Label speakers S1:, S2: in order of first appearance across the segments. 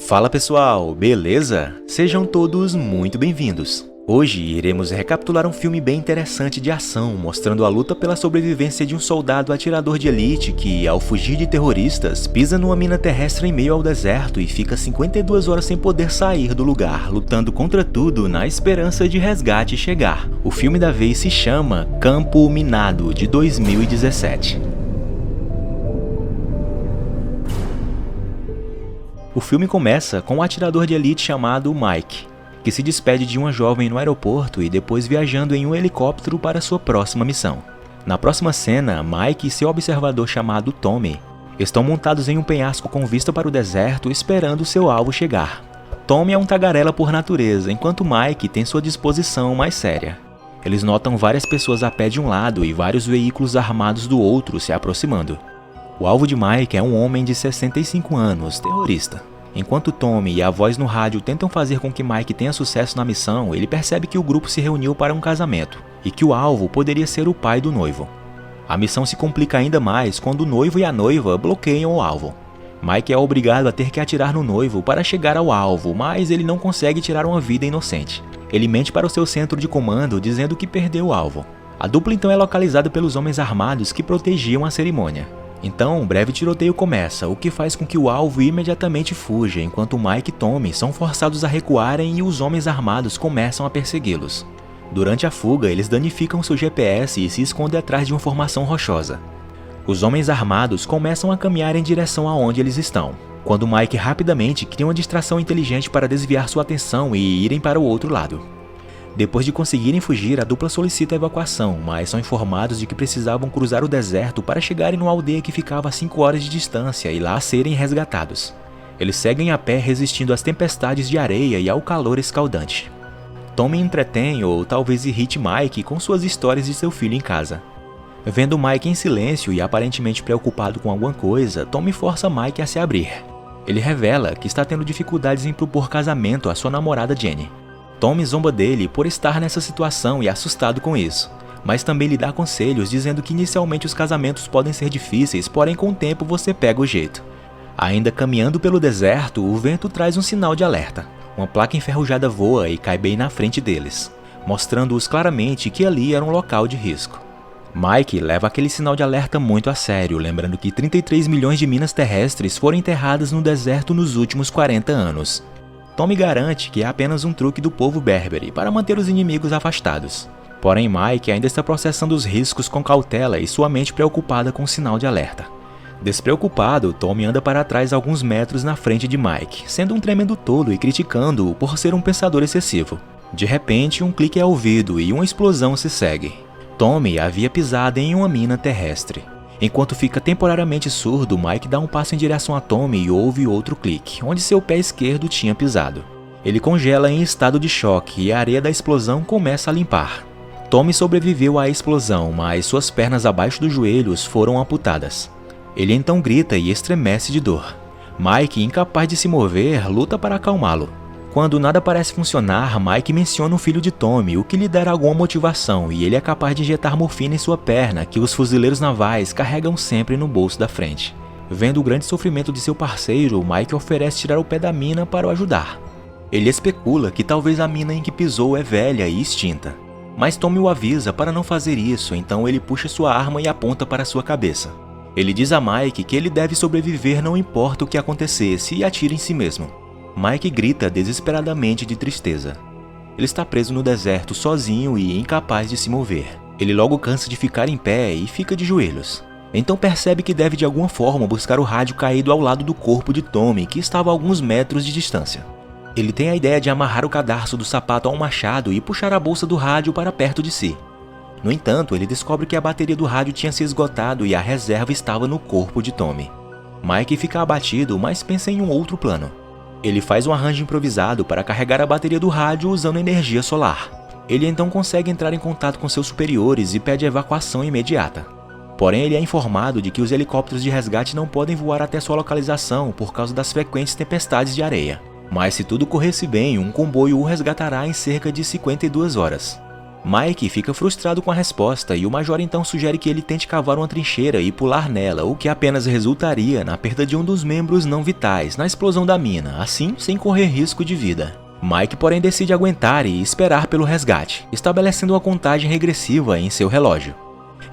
S1: Fala pessoal, beleza? Sejam todos muito bem-vindos. Hoje iremos recapitular um filme bem interessante de ação, mostrando a luta pela sobrevivência de um soldado atirador de elite que, ao fugir de terroristas, pisa numa mina terrestre em meio ao deserto e fica 52 horas sem poder sair do lugar, lutando contra tudo na esperança de resgate chegar. O filme da vez se chama Campo Minado, de 2017. O filme começa com um atirador de elite chamado Mike, que se despede de uma jovem no aeroporto e depois viajando em um helicóptero para sua próxima missão. Na próxima cena, Mike e seu observador chamado Tommy estão montados em um penhasco com vista para o deserto esperando seu alvo chegar. Tommy é um tagarela por natureza, enquanto Mike tem sua disposição mais séria. Eles notam várias pessoas a pé de um lado e vários veículos armados do outro se aproximando. O alvo de Mike é um homem de 65 anos, terrorista. Enquanto Tommy e a voz no rádio tentam fazer com que Mike tenha sucesso na missão, ele percebe que o grupo se reuniu para um casamento, e que o alvo poderia ser o pai do noivo. A missão se complica ainda mais quando o noivo e a noiva bloqueiam o alvo. Mike é obrigado a ter que atirar no noivo para chegar ao alvo, mas ele não consegue tirar uma vida inocente. Ele mente para o seu centro de comando dizendo que perdeu o alvo. A dupla então é localizada pelos homens armados que protegiam a cerimônia. Então, um breve tiroteio começa, o que faz com que o alvo imediatamente fuja, enquanto Mike e Tommy são forçados a recuarem e os homens armados começam a persegui-los. Durante a fuga, eles danificam seu GPS e se escondem atrás de uma formação rochosa. Os homens armados começam a caminhar em direção aonde eles estão, quando Mike rapidamente cria uma distração inteligente para desviar sua atenção e irem para o outro lado. Depois de conseguirem fugir, a dupla solicita a evacuação, mas são informados de que precisavam cruzar o deserto para chegarem numa aldeia que ficava a 5 horas de distância e lá serem resgatados. Eles seguem a pé resistindo às tempestades de areia e ao calor escaldante. Tommy entretém ou talvez irrite Mike com suas histórias de seu filho em casa. Vendo Mike em silêncio e aparentemente preocupado com alguma coisa, Tommy força Mike a se abrir. Ele revela que está tendo dificuldades em propor casamento à sua namorada Jenny. Tommy zomba dele por estar nessa situação e assustado com isso, mas também lhe dá conselhos dizendo que inicialmente os casamentos podem ser difíceis, porém com o tempo você pega o jeito. Ainda caminhando pelo deserto, o vento traz um sinal de alerta. Uma placa enferrujada voa e cai bem na frente deles, mostrando-os claramente que ali era um local de risco. Mike leva aquele sinal de alerta muito a sério, lembrando que 33 milhões de minas terrestres foram enterradas no deserto nos últimos 40 anos. Tommy garante que é apenas um truque do povo berbere para manter os inimigos afastados. Porém, Mike ainda está processando os riscos com cautela e sua mente preocupada com o sinal de alerta. Despreocupado, Tommy anda para trás alguns metros na frente de Mike, sendo um tremendo tolo e criticando-o por ser um pensador excessivo. De repente, um clique é ouvido e uma explosão se segue. Tommy havia pisado em uma mina terrestre. Enquanto fica temporariamente surdo, Mike dá um passo em direção a Tommy e ouve outro clique, onde seu pé esquerdo tinha pisado. Ele congela em estado de choque e a areia da explosão começa a limpar. Tommy sobreviveu à explosão, mas suas pernas abaixo dos joelhos foram amputadas. Ele então grita e estremece de dor. Mike, incapaz de se mover, luta para acalmá-lo. Quando nada parece funcionar, Mike menciona o filho de Tommy, o que lhe dá alguma motivação, e ele é capaz de injetar morfina em sua perna, que os fuzileiros navais carregam sempre no bolso da frente. Vendo o grande sofrimento de seu parceiro, Mike oferece tirar o pé da mina para o ajudar. Ele especula que talvez a mina em que pisou é velha e extinta. Mas Tommy o avisa para não fazer isso, então ele puxa sua arma e aponta para sua cabeça. Ele diz a Mike que ele deve sobreviver não importa o que acontecesse e atira em si mesmo. Mike grita desesperadamente de tristeza. Ele está preso no deserto sozinho e incapaz de se mover. Ele logo cansa de ficar em pé e fica de joelhos. Então percebe que deve de alguma forma buscar o rádio caído ao lado do corpo de Tommy, que estava a alguns metros de distância. Ele tem a ideia de amarrar o cadarço do sapato a um machado e puxar a bolsa do rádio para perto de si. No entanto, ele descobre que a bateria do rádio tinha se esgotado e a reserva estava no corpo de Tommy. Mike fica abatido, mas pensa em um outro plano. Ele faz um arranjo improvisado para carregar a bateria do rádio usando energia solar. Ele então consegue entrar em contato com seus superiores e pede evacuação imediata. Porém, ele é informado de que os helicópteros de resgate não podem voar até sua localização por causa das frequentes tempestades de areia. Mas se tudo corresse bem, um comboio o resgatará em cerca de 52 horas. Mike fica frustrado com a resposta e o Major então sugere que ele tente cavar uma trincheira e pular nela, o que apenas resultaria na perda de um dos membros não vitais na explosão da mina, assim sem correr risco de vida. Mike, porém, decide aguentar e esperar pelo resgate, estabelecendo uma contagem regressiva em seu relógio.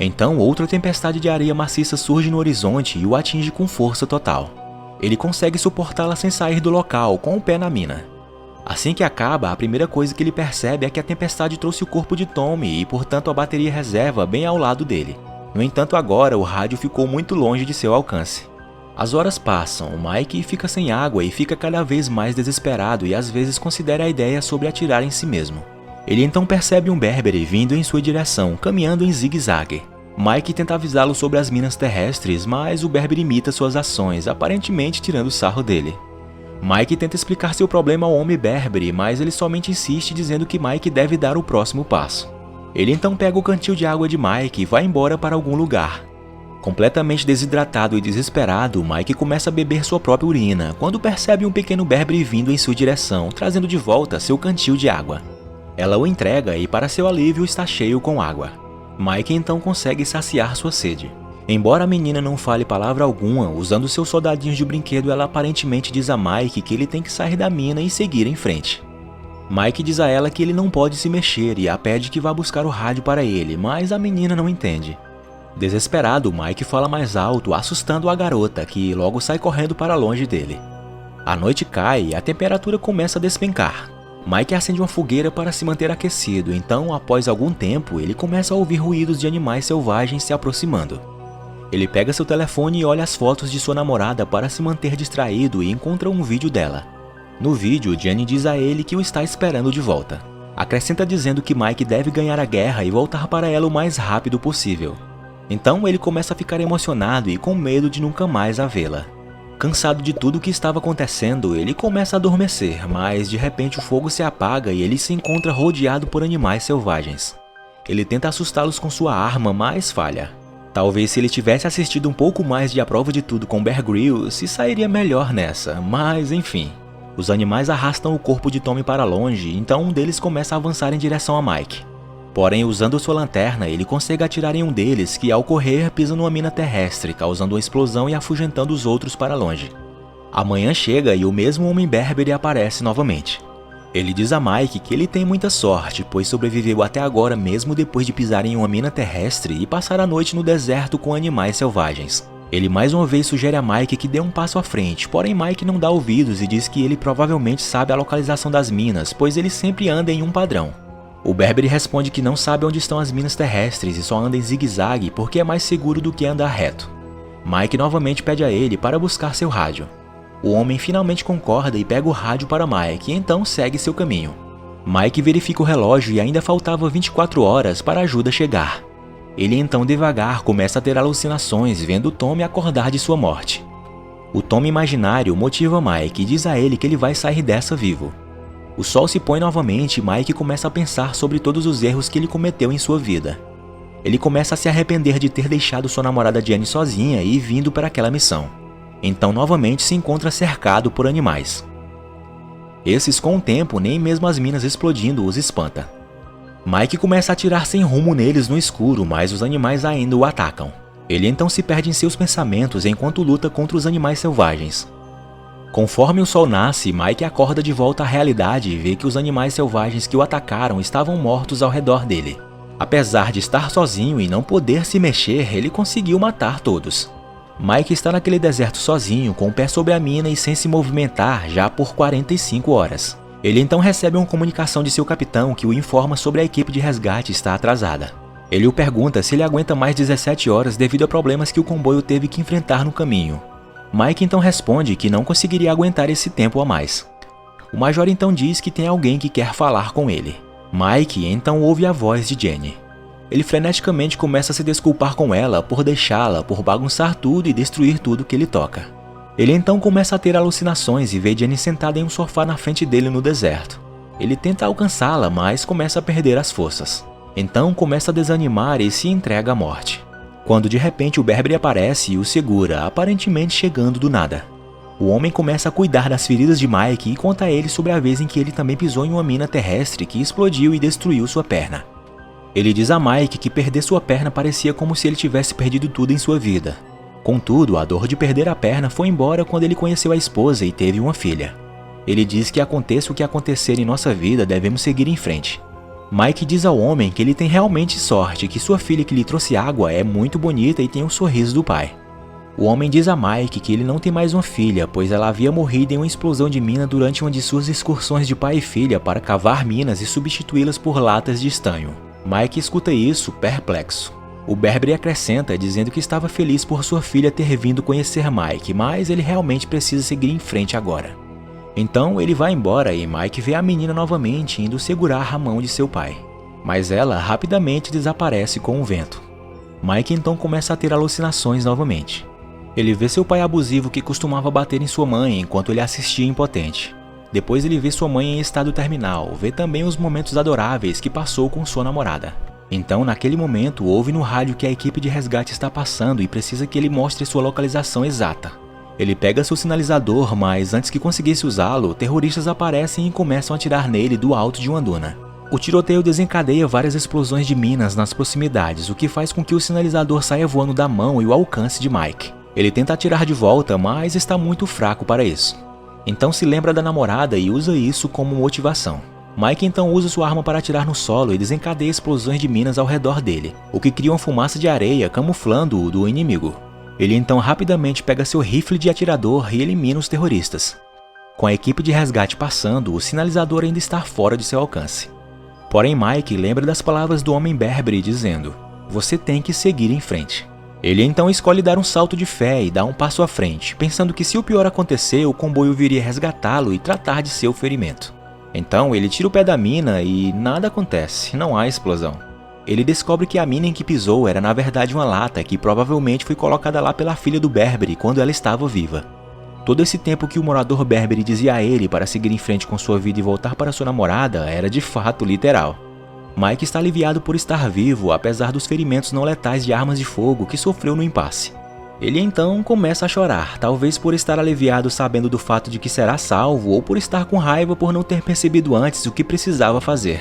S1: Então, outra tempestade de areia maciça surge no horizonte e o atinge com força total. Ele consegue suportá-la sem sair do local, com o pé na mina. Assim que acaba, a primeira coisa que ele percebe é que a tempestade trouxe o corpo de Tommy e, portanto, a bateria reserva bem ao lado dele. No entanto, agora o rádio ficou muito longe de seu alcance. As horas passam, Mike fica sem água e fica cada vez mais desesperado e às vezes considera a ideia sobre atirar em si mesmo. Ele então percebe um Berbere vindo em sua direção, caminhando em zigue-zague. Mike tenta avisá-lo sobre as minas terrestres, mas o Berbere imita suas ações, aparentemente tirando sarro dele. Mike tenta explicar seu problema ao homem Berbere, mas ele somente insiste dizendo que Mike deve dar o próximo passo. Ele então pega o cantil de água de Mike e vai embora para algum lugar. Completamente desidratado e desesperado, Mike começa a beber sua própria urina, quando percebe um pequeno Berbere vindo em sua direção, trazendo de volta seu cantil de água. Ela o entrega e, para seu alívio, está cheio com água. Mike então consegue saciar sua sede. Embora a menina não fale palavra alguma, usando seus soldadinhos de brinquedo, ela aparentemente diz a Mike que ele tem que sair da mina e seguir em frente. Mike diz a ela que ele não pode se mexer e a pede que vá buscar o rádio para ele, mas a menina não entende. Desesperado, Mike fala mais alto, assustando a garota, que logo sai correndo para longe dele. A noite cai e a temperatura começa a despencar. Mike acende uma fogueira para se manter aquecido, então, após algum tempo, ele começa a ouvir ruídos de animais selvagens se aproximando. Ele pega seu telefone e olha as fotos de sua namorada para se manter distraído e encontra um vídeo dela. No vídeo, Jenny diz a ele que o está esperando de volta. Acrescenta dizendo que Mike deve ganhar a guerra e voltar para ela o mais rápido possível. Então ele começa a ficar emocionado e com medo de nunca mais a vê-la. Cansado de tudo o que estava acontecendo, ele começa a adormecer, mas de repente o fogo se apaga e ele se encontra rodeado por animais selvagens. Ele tenta assustá-los com sua arma, mas falha. Talvez se ele tivesse assistido um pouco mais de A Prova de Tudo com Bear Grylls, se sairia melhor nessa, mas enfim. Os animais arrastam o corpo de Tommy para longe, então um deles começa a avançar em direção a Mike. Porém, usando sua lanterna, ele consegue atirar em um deles que, ao correr, pisa numa mina terrestre, causando uma explosão e afugentando os outros para longe. A manhã chega e o mesmo homem Berbere aparece novamente. Ele diz a Mike que ele tem muita sorte, pois sobreviveu até agora mesmo depois de pisar em uma mina terrestre e passar a noite no deserto com animais selvagens. Ele mais uma vez sugere a Mike que dê um passo à frente, porém Mike não dá ouvidos e diz que ele provavelmente sabe a localização das minas, pois ele sempre anda em um padrão. O Berbere responde que não sabe onde estão as minas terrestres e só anda em zigue-zague porque é mais seguro do que andar reto. Mike novamente pede a ele para buscar seu rádio. O homem finalmente concorda e pega o rádio para Mike e então segue seu caminho. Mike verifica o relógio e ainda faltava 24 horas para a ajuda chegar. Ele então devagar começa a ter alucinações vendo Tommy acordar de sua morte. O Tommy imaginário motiva Mike e diz a ele que ele vai sair dessa vivo. O sol se põe novamente e Mike começa a pensar sobre todos os erros que ele cometeu em sua vida. Ele começa a se arrepender de ter deixado sua namorada Jenny sozinha e vindo para aquela missão. Então novamente se encontra cercado por animais. Esses, com o tempo, nem mesmo as minas explodindo os espanta. Mike começa a atirar sem rumo neles no escuro, mas os animais ainda o atacam. Ele então se perde em seus pensamentos enquanto luta contra os animais selvagens. Conforme o sol nasce, Mike acorda de volta à realidade e vê que os animais selvagens que o atacaram estavam mortos ao redor dele. Apesar de estar sozinho e não poder se mexer, ele conseguiu matar todos. Mike está naquele deserto sozinho, com o pé sobre a mina e sem se movimentar já por 45 horas. Ele então recebe uma comunicação de seu capitão que o informa sobre a equipe de resgate estar atrasada. Ele o pergunta se ele aguenta mais 17 horas devido a problemas que o comboio teve que enfrentar no caminho. Mike então responde que não conseguiria aguentar esse tempo a mais. O Major então diz que tem alguém que quer falar com ele. Mike então ouve a voz de Jenny. Ele freneticamente começa a se desculpar com ela por deixá-la, por bagunçar tudo e destruir tudo que ele toca. Ele então começa a ter alucinações e vê Jenny sentada em um sofá na frente dele no deserto. Ele tenta alcançá-la, mas começa a perder as forças. Então começa a desanimar e se entrega à morte. Quando de repente o Berbere aparece e o segura, aparentemente chegando do nada. O homem começa a cuidar das feridas de Mike e conta a ele sobre a vez em que ele também pisou em uma mina terrestre que explodiu e destruiu sua perna. Ele diz a Mike que perder sua perna parecia como se ele tivesse perdido tudo em sua vida. Contudo, a dor de perder a perna foi embora quando ele conheceu a esposa e teve uma filha. Ele diz que aconteça o que acontecer em nossa vida, devemos seguir em frente. Mike diz ao homem que ele tem realmente sorte, que sua filha que lhe trouxe água é muito bonita e tem o sorriso do pai. O homem diz a Mike que ele não tem mais uma filha, pois ela havia morrido em uma explosão de mina durante uma de suas excursões de pai e filha para cavar minas e substituí-las por latas de estanho. Mike escuta isso, perplexo. O Berbere acrescenta, dizendo que estava feliz por sua filha ter vindo conhecer Mike, mas ele realmente precisa seguir em frente agora. Então ele vai embora e Mike vê a menina novamente indo segurar a mão de seu pai. Mas ela rapidamente desaparece com o vento. Mike então começa a ter alucinações novamente. Ele vê seu pai abusivo que costumava bater em sua mãe enquanto ele assistia impotente. Depois ele vê sua mãe em estado terminal, vê também os momentos adoráveis que passou com sua namorada. Então, naquele momento, ouve no rádio que a equipe de resgate está passando e precisa que ele mostre sua localização exata. Ele pega seu sinalizador, mas antes que conseguisse usá-lo, terroristas aparecem e começam a atirar nele do alto de uma duna. O tiroteio desencadeia várias explosões de minas nas proximidades, o que faz com que o sinalizador saia voando da mão e o alcance de Mike. Ele tenta atirar de volta, mas está muito fraco para isso. Então se lembra da namorada e usa isso como motivação. Mike então usa sua arma para atirar no solo e desencadeia explosões de minas ao redor dele, o que cria uma fumaça de areia camuflando-o do inimigo. Ele então rapidamente pega seu rifle de atirador e elimina os terroristas. Com a equipe de resgate passando, o sinalizador ainda está fora de seu alcance. Porém Mike lembra das palavras do homem Berbere dizendo: "Você tem que seguir em frente." Ele então escolhe dar um salto de fé e dar um passo à frente, pensando que se o pior acontecer, o comboio viria resgatá-lo e tratar de seu ferimento. Então ele tira o pé da mina e nada acontece, não há explosão. Ele descobre que a mina em que pisou era na verdade uma lata que provavelmente foi colocada lá pela filha do Berbere quando ela estava viva. Todo esse tempo que o morador Berbere dizia a ele para seguir em frente com sua vida e voltar para sua namorada era de fato literal. Mike está aliviado por estar vivo, apesar dos ferimentos não letais de armas de fogo que sofreu no impasse. Ele então começa a chorar, talvez por estar aliviado sabendo do fato de que será salvo ou por estar com raiva por não ter percebido antes o que precisava fazer.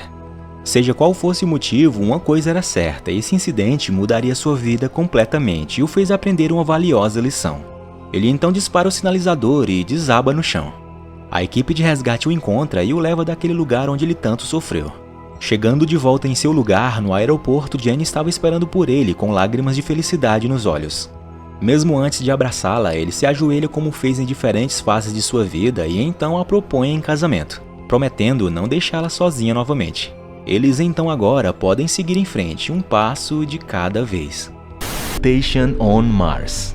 S1: Seja qual fosse o motivo, uma coisa era certa: esse incidente mudaria sua vida completamente e o fez aprender uma valiosa lição. Ele então dispara o sinalizador e desaba no chão. A equipe de resgate o encontra e o leva daquele lugar onde ele tanto sofreu. Chegando de volta em seu lugar, no aeroporto, Jenny estava esperando por ele com lágrimas de felicidade nos olhos. Mesmo antes de abraçá-la, ele se ajoelha como fez em diferentes fases de sua vida e então a propõe em casamento, prometendo não deixá-la sozinha novamente. Eles então agora podem seguir em frente, um passo de cada vez. Station on Mars.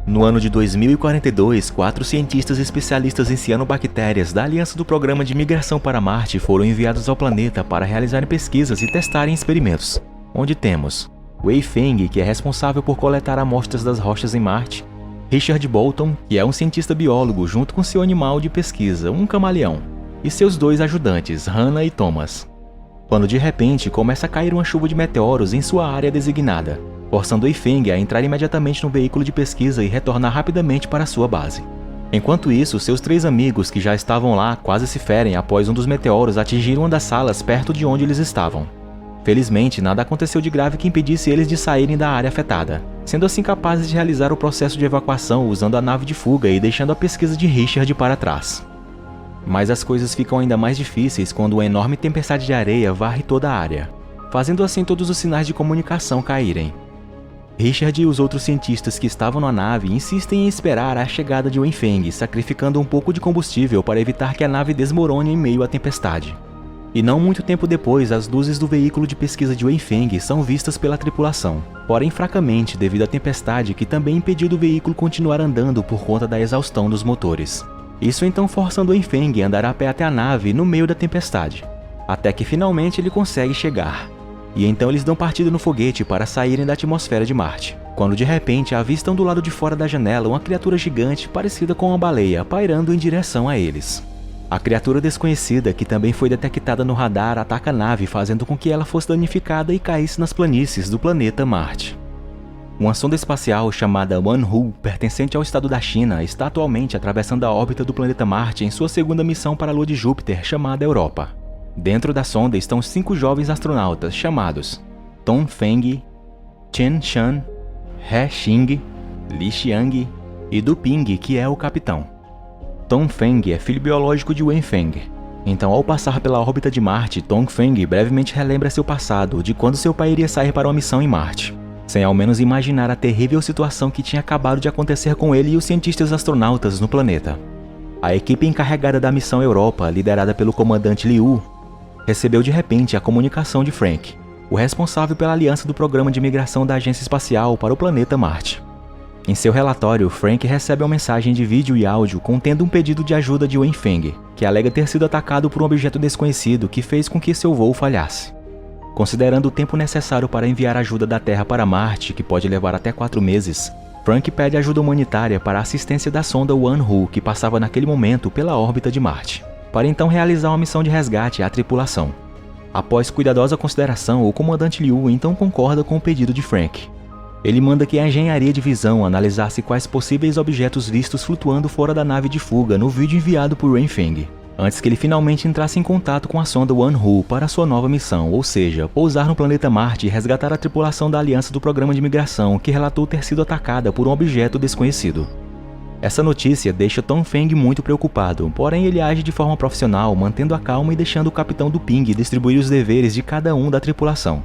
S1: No ano de 2042, 4 cientistas especialistas em cianobactérias da Aliança do Programa de Migração para Marte foram enviados ao planeta para realizarem pesquisas e testarem experimentos, onde temos Wei Feng, que é responsável por coletar amostras das rochas em Marte, Richard Bolton, que é um cientista biólogo junto com seu animal de pesquisa, um camaleão, e seus 2 ajudantes, Hannah e Thomas. Quando de repente começa a cair uma chuva de meteoros em sua área designada, forçando Wei Feng a entrar imediatamente no veículo de pesquisa e retornar rapidamente para sua base. Enquanto isso, seus 3 amigos que já estavam lá quase se ferem após um dos meteoros atingir uma das salas perto de onde eles estavam. Felizmente, nada aconteceu de grave que impedisse eles de saírem da área afetada, sendo assim capazes de realizar o processo de evacuação usando a nave de fuga e deixando a pesquisa de Richard para trás. Mas as coisas ficam ainda mais difíceis quando uma enorme tempestade de areia varre toda a área, fazendo assim todos os sinais de comunicação caírem. Richard e os outros cientistas que estavam na nave insistem em esperar a chegada de Wei Feng, sacrificando um pouco de combustível para evitar que a nave desmorone em meio à tempestade. E não muito tempo depois, as luzes do veículo de pesquisa de Wei Feng são vistas pela tripulação, porém fracamente devido à tempestade que também impediu do veículo continuar andando por conta da exaustão dos motores. Isso então forçando Wei Feng a andar a pé até a nave no meio da tempestade, até que finalmente ele consegue chegar. E então eles dão partida no foguete para saírem da atmosfera de Marte, quando de repente avistam do lado de fora da janela uma criatura gigante parecida com uma baleia pairando em direção a eles. A criatura desconhecida, que também foi detectada no radar, ataca a nave, fazendo com que ela fosse danificada e caísse nas planícies do planeta Marte. Uma sonda espacial chamada Wanhu, pertencente ao estado da China, está atualmente atravessando a órbita do planeta Marte em sua segunda missão para a lua de Júpiter, chamada Europa. Dentro da sonda estão 5 jovens astronautas chamados Tongfeng, Chen Shan, He Xing, Li Xiang e Du Ping, que é o capitão. Tongfeng é filho biológico de Wenfeng. Então, ao passar pela órbita de Marte, Tongfeng brevemente relembra seu passado, de quando seu pai iria sair para uma missão em Marte, sem ao menos imaginar a terrível situação que tinha acabado de acontecer com ele e os cientistas astronautas no planeta. A equipe encarregada da missão Europa, liderada pelo comandante Liu, recebeu de repente a comunicação de Frank, o responsável pela aliança do programa de migração da Agência Espacial para o planeta Marte. Em seu relatório, Frank recebe uma mensagem de vídeo e áudio contendo um pedido de ajuda de Wenfeng, que alega ter sido atacado por um objeto desconhecido que fez com que seu voo falhasse. Considerando o tempo necessário para enviar ajuda da Terra para Marte, que pode levar até 4 meses, Frank pede ajuda humanitária para a assistência da sonda Wanhu, que passava naquele momento pela órbita de Marte, para então realizar uma missão de resgate à tripulação. Após cuidadosa consideração, o comandante Liu então concorda com o pedido de Frank. Ele manda que a engenharia de visão analisasse quais possíveis objetos vistos flutuando fora da nave de fuga no vídeo enviado por Wenfeng, antes que ele finalmente entrasse em contato com a sonda Wanhu para sua nova missão, ou seja, pousar no planeta Marte e resgatar a tripulação da aliança do programa de migração que relatou ter sido atacada por um objeto desconhecido. Essa notícia deixa Tongfeng muito preocupado, porém ele age de forma profissional, mantendo a calma e deixando o capitão Du Ping distribuir os deveres de cada um da tripulação.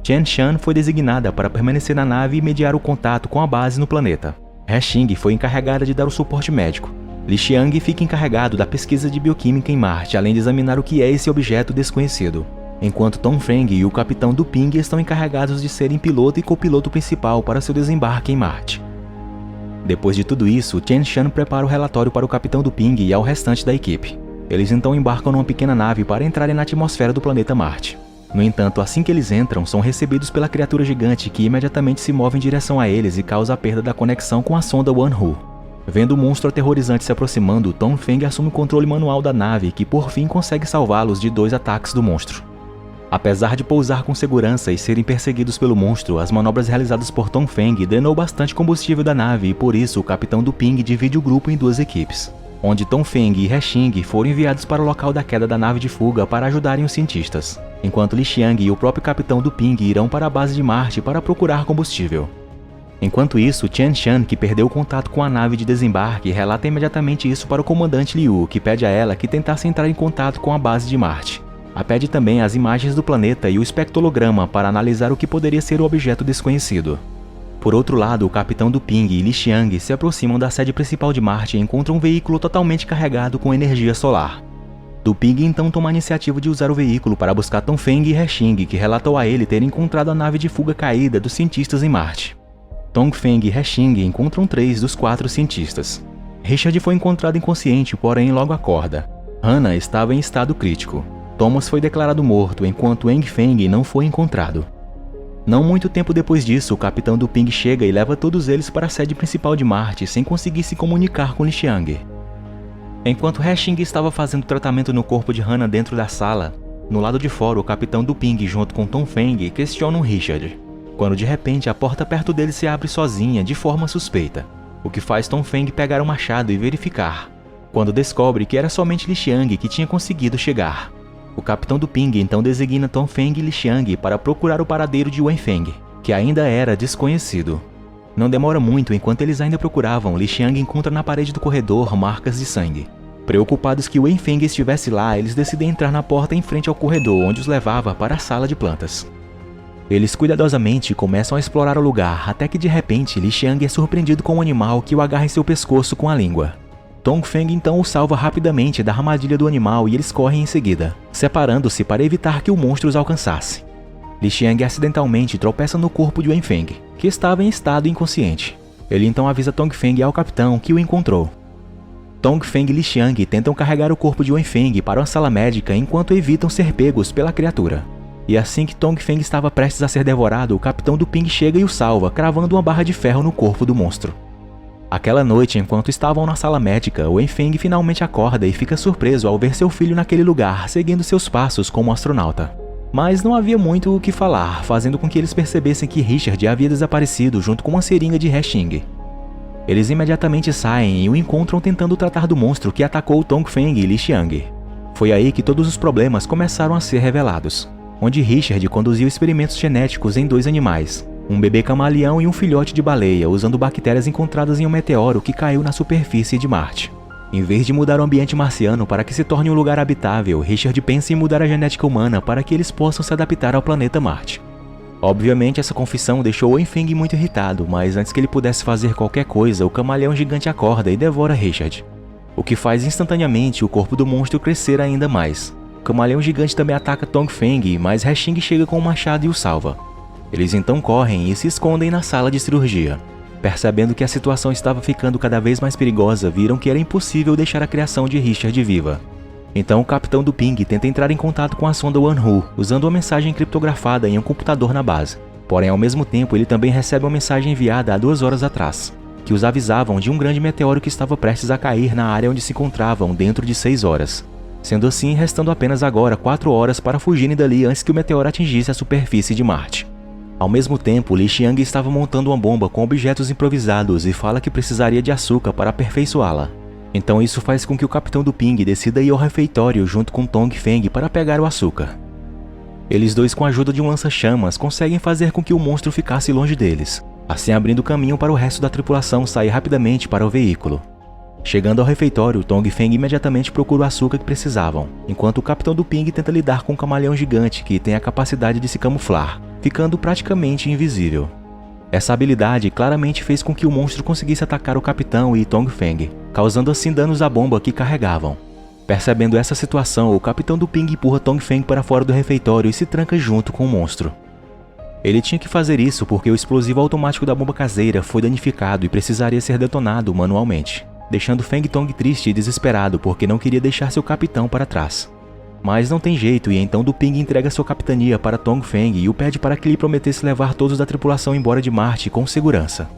S1: Chen Shan foi designada para permanecer na nave e mediar o contato com a base no planeta. He Xing foi encarregada de dar o suporte médico. Li Xiang fica encarregado da pesquisa de bioquímica em Marte, além de examinar o que é esse objeto desconhecido, enquanto Tongfeng e o capitão Du Ping estão encarregados de serem piloto e copiloto principal para seu desembarque em Marte. Depois de tudo isso, Chen Shan prepara o relatório para o capitão Du Ping e ao restante da equipe. Eles então embarcam numa pequena nave para entrarem na atmosfera do planeta Marte. No entanto, assim que eles entram, são recebidos pela criatura gigante que imediatamente se move em direção a eles e causa a perda da conexão com a sonda Wanhu. Vendo o monstro aterrorizante se aproximando, Tongfeng assume o controle manual da nave, que por fim consegue salvá-los de 2 ataques do monstro. Apesar de pousar com segurança e serem perseguidos pelo monstro, as manobras realizadas por Tongfeng drenou bastante combustível da nave e por isso o capitão Du Ping divide o grupo em 2 equipes, onde Tongfeng e He Xing foram enviados para o local da queda da nave de fuga para ajudarem os cientistas, enquanto Li Xiang e o próprio capitão Du Ping irão para a base de Marte para procurar combustível. Enquanto isso, Chen Shan, que perdeu o contato com a nave de desembarque, relata imediatamente isso para o comandante Liu, que pede a ela que tentasse entrar em contato com a base de Marte. A pede também as imagens do planeta e o espectrolograma para analisar o que poderia ser o objeto desconhecido. Por outro lado, o capitão Du Ping e Li Xiang se aproximam da sede principal de Marte e encontram um veículo totalmente carregado com energia solar. Du Ping então toma a iniciativa de usar o veículo para buscar Tongfeng e He Xing, que relatou a ele ter encontrado a nave de fuga caída dos cientistas em Marte. Tongfeng e He Xing encontram 3 dos 4 cientistas. Richard foi encontrado inconsciente, porém logo acorda. Hannah estava em estado crítico. Thomas foi declarado morto, enquanto Wenfeng não foi encontrado. Não muito tempo depois disso, o capitão Du Ping chega e leva todos eles para a sede principal de Marte, sem conseguir se comunicar com Li Xiang. Enquanto He Xing estava fazendo tratamento no corpo de Hannah dentro da sala, no lado de fora o capitão Du Ping junto com Tongfeng questionam Richard, quando de repente a porta perto dele se abre sozinha de forma suspeita, o que faz Tongfeng pegar o machado e verificar, quando descobre que era somente Li Xiang que tinha conseguido chegar. O capitão Du Ping então designa Tongfeng e Li Xiang para procurar o paradeiro de Wenfeng, que ainda era desconhecido. Não demora muito, enquanto eles ainda procuravam, Li Xiang encontra na parede do corredor marcas de sangue. Preocupados que Wenfeng estivesse lá, eles decidem entrar na porta em frente ao corredor, onde os levava para a sala de plantas. Eles cuidadosamente começam a explorar o lugar, até que de repente Li Xiang é surpreendido com um animal que o agarra em seu pescoço com a língua. Tongfeng então o salva rapidamente da armadilha do animal e eles correm em seguida, separando-se para evitar que o monstro os alcançasse. Li Xiang acidentalmente tropeça no corpo de Wenfeng, que estava em estado inconsciente. Ele então avisa Tongfeng ao capitão que o encontrou. Tongfeng e Li Xiang tentam carregar o corpo de Wenfeng para uma sala médica enquanto evitam ser pegos pela criatura. E assim que Tongfeng estava prestes a ser devorado, o capitão Du Ping chega e o salva, cravando uma barra de ferro no corpo do monstro. Aquela noite, enquanto estavam na sala médica, Wenfeng finalmente acorda e fica surpreso ao ver seu filho naquele lugar, seguindo seus passos como astronauta. Mas não havia muito o que falar, fazendo com que eles percebessem que Richard havia desaparecido junto com uma seringa de He Xing. Eles imediatamente saem e o encontram tentando tratar do monstro que atacou Tongfeng e Li Xiang. Foi aí que todos os problemas começaram a ser revelados, onde Richard conduziu experimentos genéticos em 2 animais, um bebê camaleão e um filhote de baleia, usando bactérias encontradas em um meteoro que caiu na superfície de Marte. Em vez de mudar o ambiente marciano para que se torne um lugar habitável, Richard pensa em mudar a genética humana para que eles possam se adaptar ao planeta Marte. Obviamente, essa confissão deixou Wen-Feng muito irritado, mas antes que ele pudesse fazer qualquer coisa, o camaleão gigante acorda e devora Richard, o que faz instantaneamente o corpo do monstro crescer ainda mais. O camaleão gigante também ataca Dongfeng, mas Hexing chega com um machado e o salva. Eles então correm e se escondem na sala de cirurgia. Percebendo que a situação estava ficando cada vez mais perigosa, viram que era impossível deixar a criação de Richard viva. Então o capitão do Ping tenta entrar em contato com a sonda Wanhu, usando uma mensagem criptografada em um computador na base. Porém, ao mesmo tempo, ele também recebe uma mensagem enviada há 2 horas atrás, que os avisavam de um grande meteoro que estava prestes a cair na área onde se encontravam dentro de 6 horas. Sendo assim, restando apenas agora 4 horas para fugirem dali antes que o meteoro atingisse a superfície de Marte. Ao mesmo tempo, Li Xiang estava montando uma bomba com objetos improvisados e fala que precisaria de açúcar para aperfeiçoá-la. Então isso faz com que o capitão do Ping decida ir ao refeitório junto com Dongfeng para pegar o açúcar. Eles dois, com a ajuda de um lança-chamas, conseguem fazer com que o monstro ficasse longe deles, assim abrindo caminho para o resto da tripulação sair rapidamente para o veículo. Chegando ao refeitório, Dongfeng imediatamente procura o açúcar que precisavam, enquanto o capitão do Ping tenta lidar com um camaleão gigante que tem a capacidade de se camuflar, ficando praticamente invisível. Essa habilidade claramente fez com que o monstro conseguisse atacar o capitão e Dongfeng, causando assim danos à bomba que carregavam. Percebendo essa situação, o capitão do Ping empurra Dongfeng para fora do refeitório e se tranca junto com o monstro. Ele tinha que fazer isso porque o explosivo automático da bomba caseira foi danificado e precisaria ser detonado manualmente, deixando Feng Tong triste e desesperado porque não queria deixar seu capitão para trás. Mas não tem jeito, e então Du Ping entrega sua capitania para Dongfeng e o pede para que lhe prometesse levar todos da tripulação embora de Marte com segurança.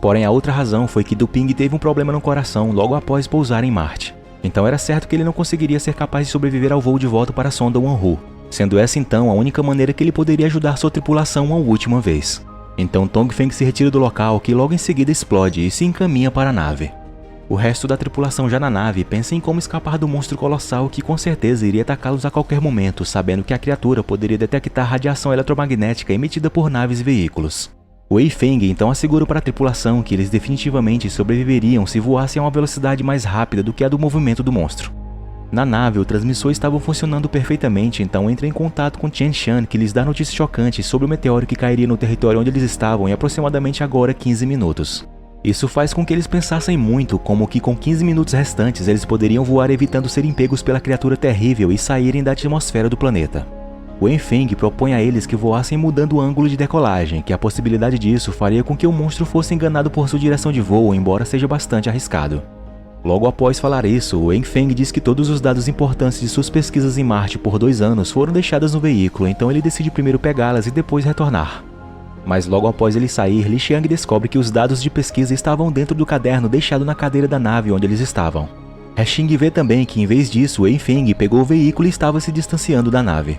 S1: Porém, a outra razão foi que Du Ping teve um problema no coração logo após pousar em Marte. Então era certo que ele não conseguiria ser capaz de sobreviver ao voo de volta para a sonda Wanhu, sendo essa então a única maneira que ele poderia ajudar sua tripulação uma última vez. Então Dongfeng se retira do local, que logo em seguida explode e se encaminha para a nave. O resto da tripulação já na nave pensa em como escapar do monstro colossal que com certeza iria atacá-los a qualquer momento, sabendo que a criatura poderia detectar radiação eletromagnética emitida por naves e veículos. Wei Feng então assegura para a tripulação que eles definitivamente sobreviveriam se voassem a uma velocidade mais rápida do que a do movimento do monstro. Na nave, o transmissor estava funcionando perfeitamente, então entra em contato com Chen Shan, que lhes dá notícias chocantes sobre o meteoro que cairia no território onde eles estavam em aproximadamente agora 15 minutos. Isso faz com que eles pensassem muito como que com 15 minutos restantes eles poderiam voar evitando serem pegos pela criatura terrível e saírem da atmosfera do planeta. Wen Feng propõe a eles que voassem mudando o ângulo de decolagem, que a possibilidade disso faria com que o monstro fosse enganado por sua direção de voo, embora seja bastante arriscado. Logo após falar isso, Wen Feng diz que todos os dados importantes de suas pesquisas em Marte por 2 anos foram deixadas no veículo, então ele decide primeiro pegá-las e depois retornar. Mas logo após ele sair, Li Xiang descobre que os dados de pesquisa estavam dentro do caderno deixado na cadeira da nave onde eles estavam. Hexing vê também que, em vez disso, Wen Feng pegou o veículo e estava se distanciando da nave.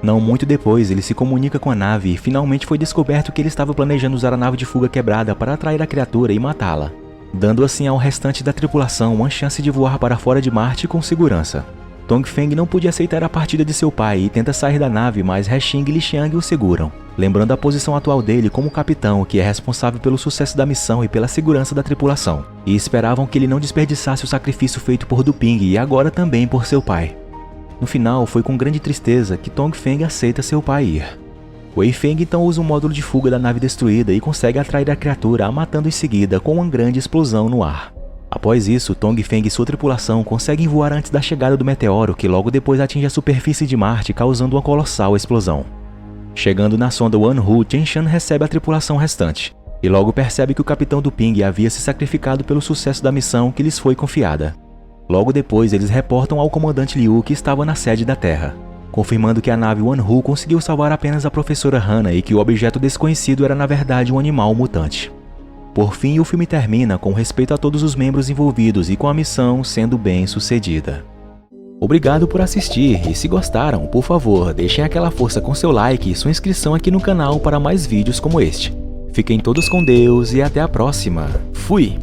S1: Não muito depois, ele se comunica com a nave e finalmente foi descoberto que ele estava planejando usar a nave de fuga quebrada para atrair a criatura e matá-la, dando assim ao restante da tripulação uma chance de voar para fora de Marte com segurança. Dongfeng não podia aceitar a partida de seu pai e tenta sair da nave, mas Hexing e Li Xiang o seguram, lembrando a posição atual dele como capitão, que é responsável pelo sucesso da missão e pela segurança da tripulação, e esperavam que ele não desperdiçasse o sacrifício feito por Du Ping e agora também por seu pai. No final, foi com grande tristeza que Dongfeng aceita seu pai ir. Wei Feng então usa um módulo de fuga da nave destruída e consegue atrair a criatura, a matando em seguida com uma grande explosão no ar. Após isso, Dongfeng e sua tripulação conseguem voar antes da chegada do meteoro, que logo depois atinge a superfície de Marte, causando uma colossal explosão. Chegando na sonda Wanhu, Chen Shan recebe a tripulação restante, e logo percebe que o capitão do Ping havia se sacrificado pelo sucesso da missão que lhes foi confiada. Logo depois, eles reportam ao comandante Liu que estava na sede da Terra, confirmando que a nave Wanhu conseguiu salvar apenas a professora Hana e que o objeto desconhecido era na verdade um animal mutante. Por fim, o filme termina com respeito a todos os membros envolvidos e com a missão sendo bem sucedida. Obrigado por assistir e se gostaram, por favor, deixem aquela força com seu like e sua inscrição aqui no canal para mais vídeos como este. Fiquem todos com Deus e até a próxima. Fui!